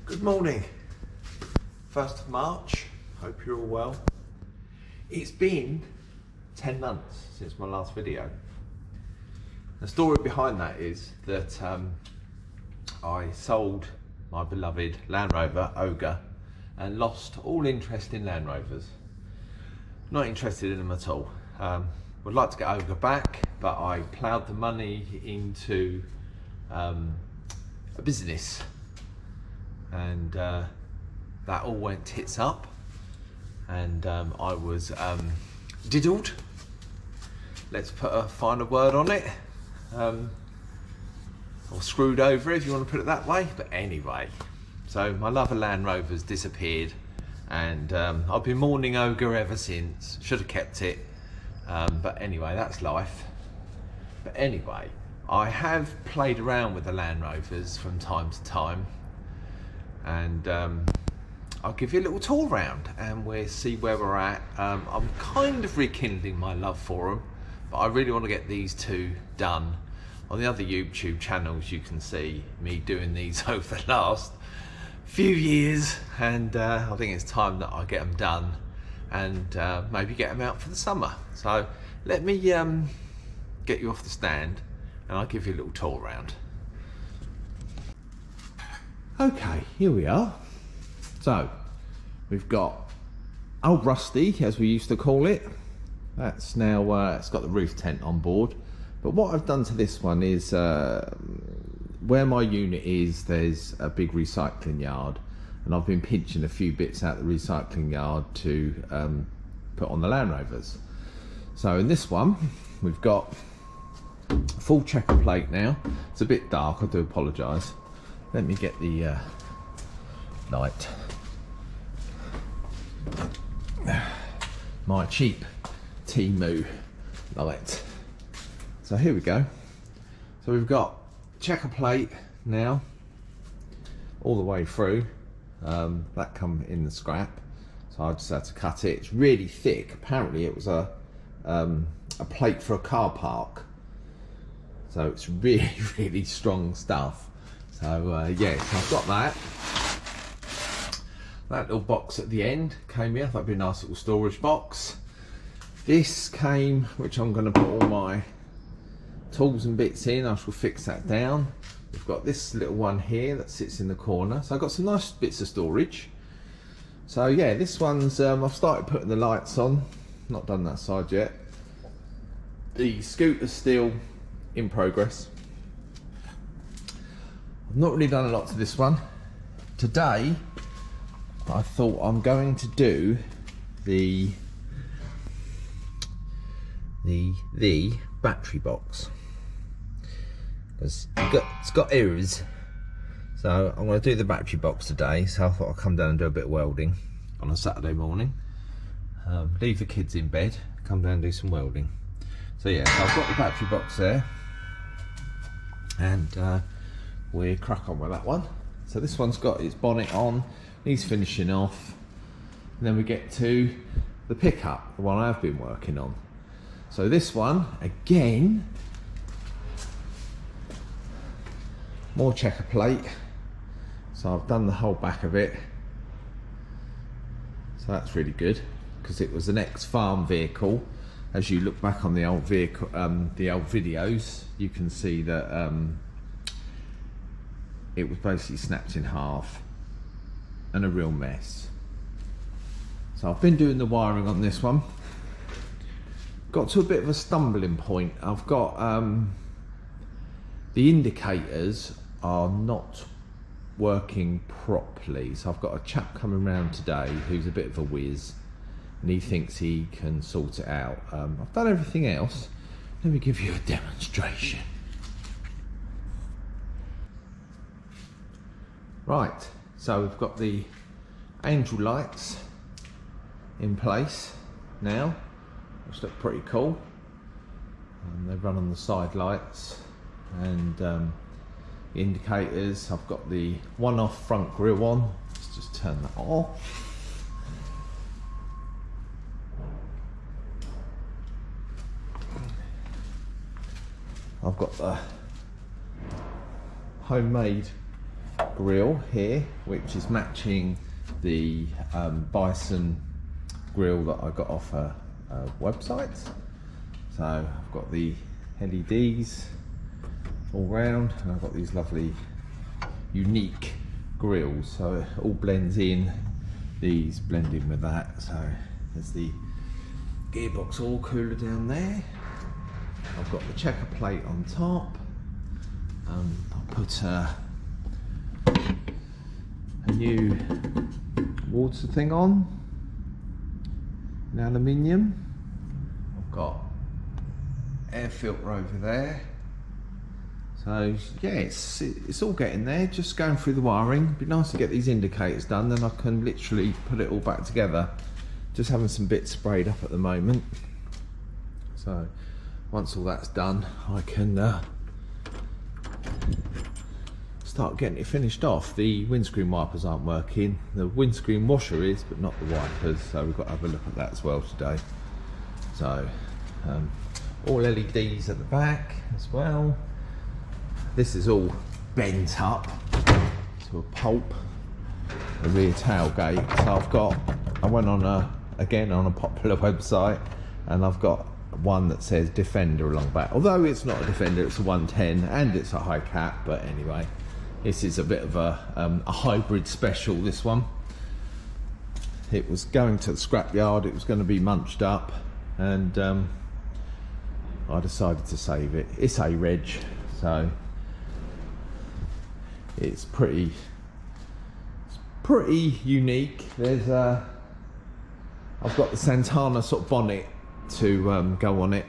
Good morning, 1st of March, hope you're all well. It's been 10 months since my last video. The story behind that is that I sold my beloved Land Rover, Ogre, and lost all interest in Land Rovers. Not interested in them at all. Would like to get Ogre back, but I ploughed the money into a business, and that all went tits up, and I was diddled. Let's put a finer word on it, or screwed over if you want to put it that way. But anyway, so my love of Land Rovers disappeared, and I've been mourning Ogre ever since. Should have kept it, but anyway, that's life. But anyway, I have played around with the Land Rovers from time to time, and I'll give you a little tour round and we'll see where we're at. I'm kind of rekindling my love for them, but I really want to get these two done. On the other YouTube channels you can see me doing these over the last few years, and I think it's time that I get them done and maybe get them out for the summer. So let me get you off the stand and I'll give you a little tour round. Okay, here we are. So we've got Old Rusty, as we used to call it. That's now it's got the roof tent on board. But what I've done to this one is where my unit is, there's a big recycling yard, and I've been pinching a few bits out the recycling yard to put on the Land Rovers. So in this one we've got a full checker plate now. It's a bit dark, I do apologise. Let me get the light. My cheap Temu light. So here we go. So we've got checker plate now all the way through. That come in the scrap, so I just had to cut it. It's really thick. Apparently it was a plate for a car park, so it's really really strong stuff. So yeah, so I've got that. That little box at the end came here. I thought it'd be a nice little storage box. This came, which I'm going to put all my tools and bits in. I shall fix that down. We've got this little one here that sits in the corner. So I've got some nice bits of storage. So yeah, this one's, I've started putting the lights on. Not done that side yet. The scooter's still in progress. I've not really done a lot to this one. Today, I thought I'm going to do the battery box, because it's got errors. So I'm going to do the battery box today. So I thought I'd come down and do a bit of welding on a Saturday morning. Leave the kids in bed, come down and do some welding. So yeah, so I've got the battery box there, and we crack on with that one. So this one's got its bonnet on, needs finishing off, and then we get to the pickup, the one I've been working on. So this one, again, more checker plate. So I've done the whole back of it. So that's really good, because it was an ex-farm vehicle. As you look back on the old vehicle, the old videos, you can see that it was basically snapped in half and a real mess. So I've been doing the wiring on this one. Got to a bit of a stumbling point. I've got the indicators are not working properly, so I've got a chap coming round today who's a bit of a whiz, and he thinks he can sort it out. I've done everything else. Let me give you a demonstration. Right, so we've got the angel lights in place now, which look pretty cool. They run on the side lights, and the indicators. I've got the one-off front grille on. Let's just turn that off. I've got the homemade grill here, which is matching the bison grill that I got off a website. So I've got the LEDs all round, and I've got these lovely unique grills, so it all blends in. These blend in with that. So there's the gearbox oil cooler down there. I've got the checker plate on top. I'll put a new water thing on in aluminium. I've got air filter over there. So yeah, it's all getting there, just going through the wiring. It'd be nice to get these indicators done, then I can literally put it all back together. Just having some bits sprayed up at the moment. So once all that's done, I can start getting it finished off. The windscreen wipers aren't working. The windscreen washer is, but not the wipers. So we've got to have a look at that as well today. So all LEDs at the back as well. This is all bent up to a pulp, a rear tailgate. So I went on again on a popular website, and I've got one that says Defender along back. Although it's not a Defender, it's a 110 and it's a high cap. But anyway, this is a bit of a hybrid special, this one. It was going to the scrapyard, it was going to be munched up, and I decided to save it. It's a reg, so it's pretty unique. There's I've got the Santana sort of bonnet to go on it.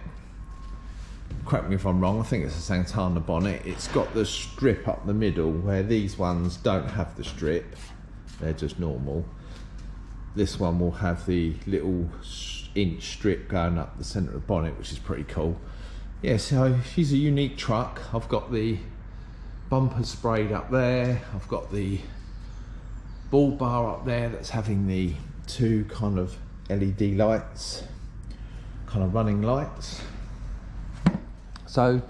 Correct me if I'm wrong, I think it's a Santana bonnet. It's got the strip up the middle, where these ones don't have the strip, they're just normal. This one will have the little inch strip going up the centre of the bonnet, which is pretty cool. Yeah, so she's a unique truck. I've got the bumper sprayed up there. I've got the ball bar up there that's having the two kind of LED lights, kind of running lights. So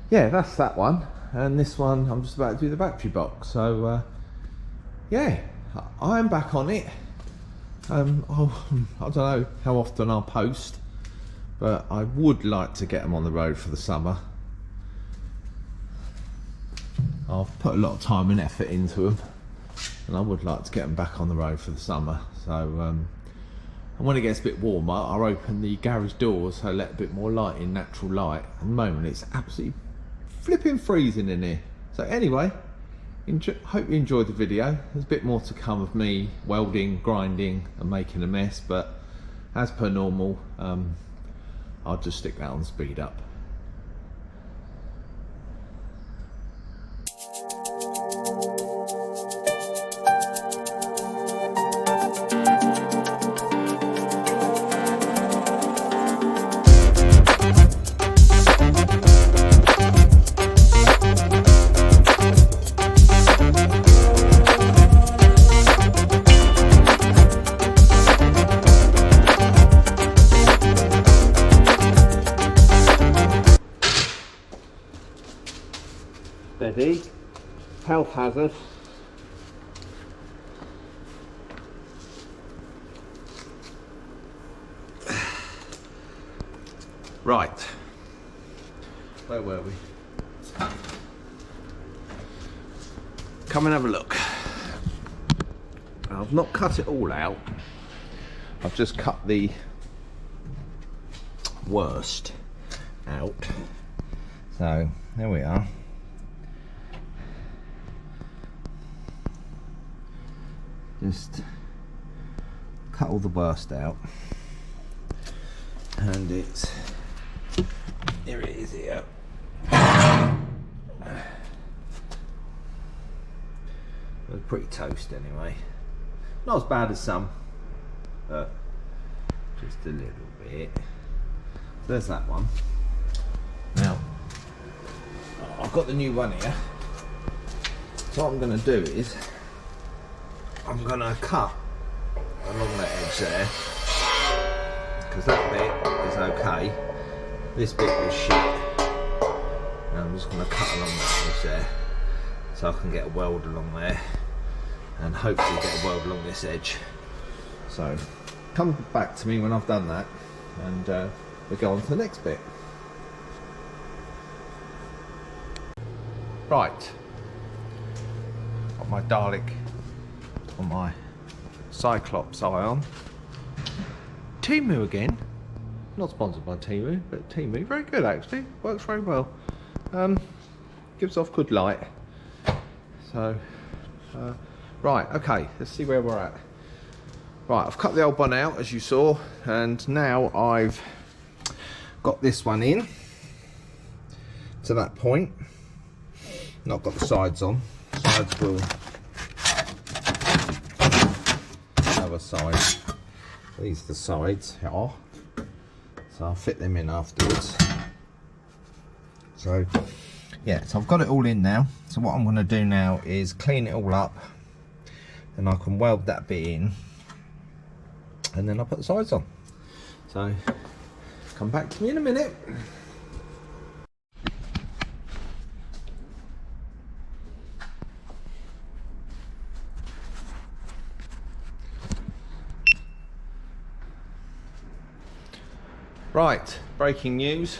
yeah, that's that one. And this one, I'm just about to do the battery box. So yeah, I'm back on it. I don't know how often I'll post, but I would like to get them on the road for the summer. I've put a lot of time and effort into them, and I would like to get them back on the road for the summer. So and when it gets a bit warmer, I'll open the garage doors, so let a bit more light in, natural light. At the moment it's absolutely flipping freezing in here. So anyway, hope you enjoyed the video. There's a bit more to come of me welding, grinding and making a mess, but as per normal, I'll just stick that on speed up. Steady, health hazard. Right, where were we? Come and have a look. I've not cut it all out, I've just cut the worst out. So there we are. Just cut all the worst out, and here it is here. It's pretty toast anyway. Not as bad as some, but just a little bit. So there's that one. Now, I've got the new one here. So what I'm going to do is, I'm going to cut along that edge there, because that bit is okay. This bit was shit. And I'm just going to cut along that edge there. so I can get a weld along there and hopefully get a weld along this edge. So come back to me when I've done that, and we'll go on to the next bit. Right, got my Dalek on my Cyclops eye on. Temu again, not sponsored by Temu, but Temu, very good actually, works very well. Gives off good light. So, right, okay, let's see where we're at. Right, I've cut the old one out as you saw, and now I've got this one in to that point. Not got the sides on. Sides will other side. These are the sides here, so I'll fit them in afterwards. So yeah, so I've got it all in now. So what I'm going to do now is clean it all up, and I can weld that bit in, and then I'll put the sides on. So come back to me in a minute. Right, breaking news.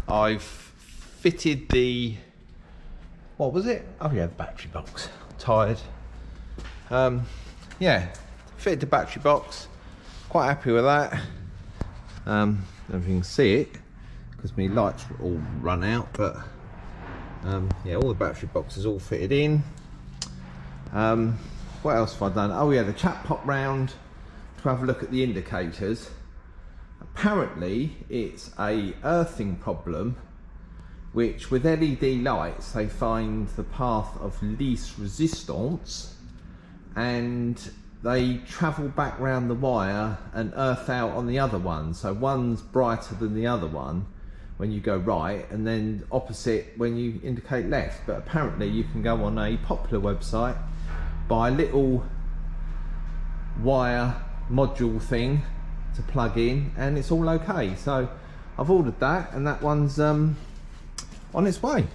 I've fitted the, what was it? Oh yeah, the battery box. Tired. Yeah, fitted the battery box. Quite happy with that. If you can see it, because my lights all run out, but yeah, all the battery boxes all fitted in. What else have I done? Oh yeah, the chap popped round to have a look at the indicators. Apparently it's a earthing problem, which with LED lights they find the path of least resistance, and they travel back round the wire and earth out on the other one. So one's brighter than the other one when you go right, and then opposite when you indicate left. But apparently you can go on a popular website, buy a little wire module thing to plug in, and it's all okay. So I've ordered that, and that one's on its way.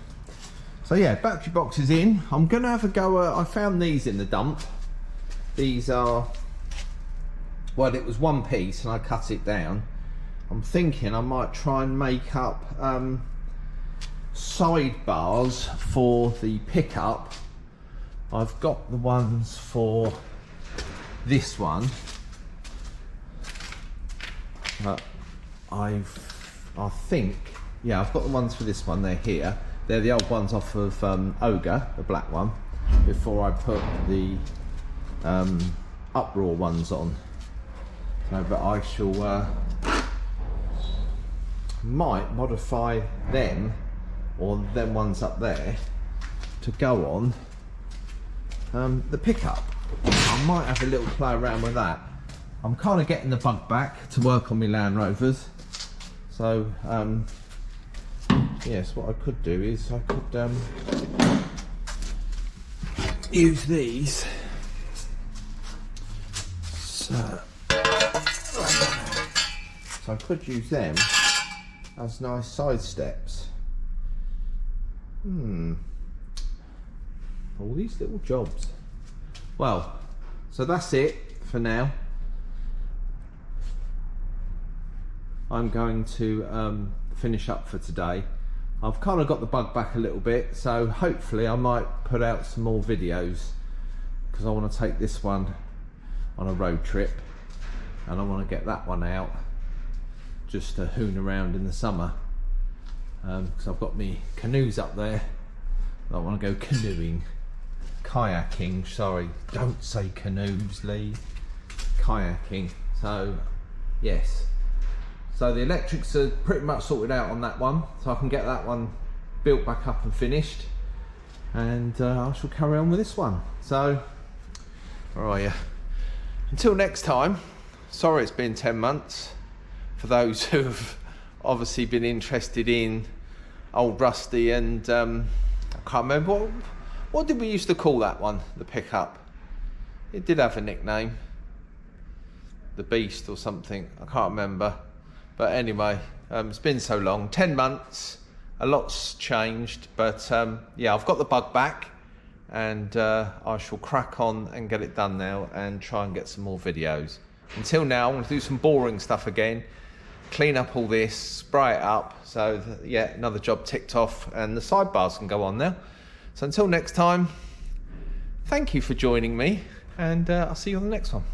So yeah, battery box is in. I'm gonna have a go at, I found these in the dump. These are, well, it was one piece and I cut it down. I'm thinking I might try and make up sidebars for the pickup. I've got the ones for this one, but I think, yeah, I've got the ones for this one. They're here. They're the old ones off of Ogre, the black one, before I put the Uproar ones on. So, but I shall might modify them, or them ones up there, to go on the pickup. I might have a little play around with that. I'm kind of getting the bug back to work on my Land Rovers. So yes, what I could do is I could use these. So I could use them as nice side steps. All these little jobs. Well, so that's it for now. I'm going to finish up for today. I've kind of got the bug back a little bit, so hopefully I might put out some more videos, because I want to take this one on a road trip, and I want to get that one out just to hoon around in the summer, because I've got me canoes up there. I want to go canoeing, kayaking, sorry, don't say canoes, Lee, kayaking. So yes, so the electrics are pretty much sorted out on that one, so I can get that one built back up and finished, and I shall carry on with this one. So where are you? Until next time, sorry it's been 10 months. For those who have obviously been interested in old Rusty, and I can't remember, what did we used to call that one, the pickup? It did have a nickname, the Beast or something, I can't remember. But anyway, it's been so long, 10 months, a lot's changed, but yeah, I've got the bug back, and I shall crack on and get it done now and try and get some more videos. Until now, I'm going to do some boring stuff again, clean up all this, spray it up, so that, yeah, another job ticked off, and the sidebars can go on now. So until next time, thank you for joining me, and I'll see you on the next one.